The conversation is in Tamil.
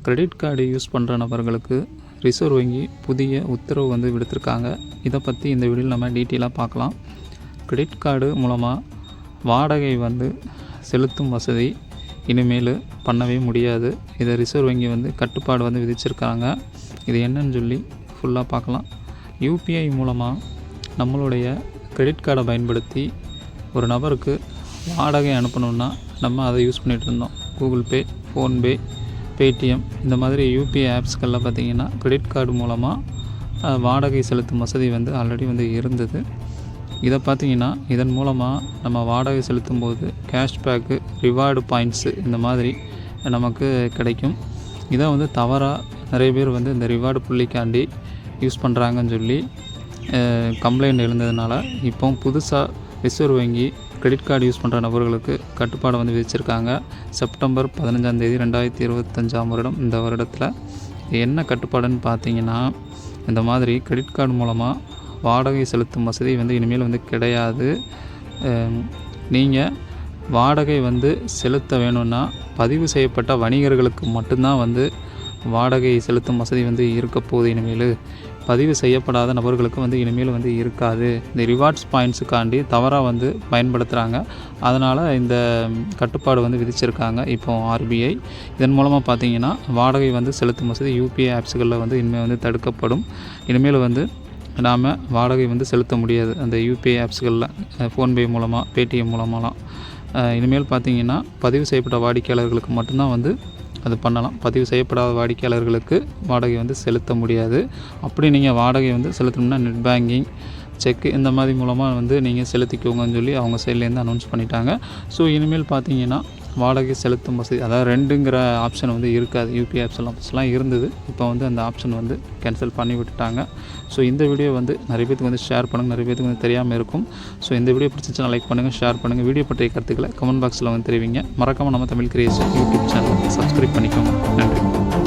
கிரெடிட் கார்டு யூஸ் பண்ணுற நபர்களுக்கு ரிசர்வ் வங்கி புதிய உத்தரவு வந்து விடுத்திருக்காங்க. இதை பற்றி இந்த வீடியோவில் நம்ம டீட்டெயிலாக பார்க்கலாம். கிரெடிட் கார்டு மூலமாக வாடகை வந்து செலுத்தும் வசதி இனிமேல் பண்ணவே முடியாது. இதை ரிசர்வ் வங்கி வந்து கட்டுப்பாடு வந்து விதிச்சிருக்காங்க. இது என்னன்னு சொல்லி ஃபுல்லாக பார்க்கலாம். யூபிஐ மூலமாக நம்மளுடைய கிரெடிட் கார்டை பயன்படுத்தி ஒரு நபருக்கு வாடகை அனுப்பணுன்னா நம்ம அதை யூஸ் பண்ணிகிட்டு இருந்தோம். கூகுள் பே, ஃபோன்பே, பேடிஎம் இந்த மாதிரி யூபிஐ ஆப்ஸ்களில் பார்த்திங்கன்னா கிரெடிட் கார்டு மூலமாக வாடகை செலுத்தும் வசதி வந்து ஆல்ரெடி வந்து இருந்தது. இதை பார்த்திங்கன்னா இதன் மூலமாக நம்ம வாடகை செலுத்தும் போது கேஷ்பேக்கு, ரிவார்டு பாயிண்ட்ஸு இந்த மாதிரி நமக்கு கிடைக்கும். இதை வந்து தவறாக நிறைய பேர் வந்து இந்த ரிவார்டு புள்ளிக்காண்டி யூஸ் பண்ணுறாங்கன்னு சொல்லி கம்ப்ளைண்ட் எழுந்ததுனால இப்போ புதுசாக ரிசர்வ் வங்கி கிரெடிட் கார்டு யூஸ் பண்ணுற நபர்களுக்கு கட்டுப்பாடு வந்து விதிச்சிருக்காங்க. செப்டம்பர் 15 2025 இந்த வருடத்தில் என்ன கட்டுப்பாடுன்னு பார்த்தீங்கன்னா, இந்த மாதிரி கிரெடிட் கார்டு மூலமாக வாடகை செலுத்தும் வசதி வந்து இனிமேல் வந்து கிடையாது. நீங்கள் வாடகை வந்து செலுத்த வேணும்னா பதிவு செய்யப்பட்ட வணிகர்களுக்கு மட்டும்தான் வந்து வாடகை செலுத்தும் வசதி வந்து இருக்க போகுது. இனிமேல் பதிவு செய்யப்படாத நபர்களுக்கு வந்து இனிமேல் வந்து இருக்காது. இந்த ரிவார்ட்ஸ் பாயிண்ட்ஸுக்காண்டி தவறாக வந்து பயன்படுத்துகிறாங்க. அதனால் இந்த கட்டுப்பாடு வந்து விதிச்சிருக்காங்க இப்போ ஆர்பிஐ. இதன் மூலமாக பார்த்திங்கன்னா வாடகை வந்து செலுத்தும் வசதி யூபிஐ ஆப்ஸுகளில் வந்து இனிமேல் வந்து தடுக்கப்படும். இனிமேல் வந்து நாம் வாடகை வந்து செலுத்த முடியாது அந்த யூபிஐ ஆப்ஸுகளில், ஃபோன்பே மூலமாக, பேடிஎம் மூலமாகலாம். இனிமேல் பார்த்திங்கன்னா பதிவு செய்யப்பட்ட வாடிக்கையாளர்களுக்கு மட்டும்தான் வந்து அது பண்ணலாம். பதிவு செய்யப்படாத வாடிக்கையாளர்களுக்கு வாடகை வந்து செலுத்த முடியாது. அப்படி நீங்கள் வாடகை வந்து செலுத்தணும்னா நெட் பேங்கிங், செக்கு இந்த மாதிரி மூலமாக வந்து நீங்கள் செலுத்திக்கோங்கன்னு சொல்லி அவங்க சைட்லேருந்து அனௌன்ஸ் பண்ணிட்டாங்க. ஸோ இனிமேல் பார்த்தீங்கன்னா வாடகை செலுத்தும் வசதி, அதாவது ரெண்டுங்கிற ஆப்ஷன் வந்து இருக்காது. யூபிஐ ஆப்ஸ்லாம் இருந்தது, இப்போ வந்து அந்த ஆப்ஷன் வந்து கேன்சல் பண்ணி விட்டுட்டாங்க. ஸோ இந்த வீடியோ வந்து நிறைய பேருக்கு வந்து ஷேர் பண்ணுங்கள், நிறைய பேருக்கு வந்து தெரியாமல் இருக்கும். ஸோ இந்த வீடியோ பிடிச்சிச்சுன்னா லைக் பண்ணுங்கள், ஷேர் பண்ணுங்கள். வீடியோ பற்றிய கருத்துக்களை கமெண்ட் பாக்ஸில் வந்து தெரிவிங்க. மறக்காமல் நம்ம Tamil creation YouTube channel subscribe பண்ணிக்கோங்க. நன்றி.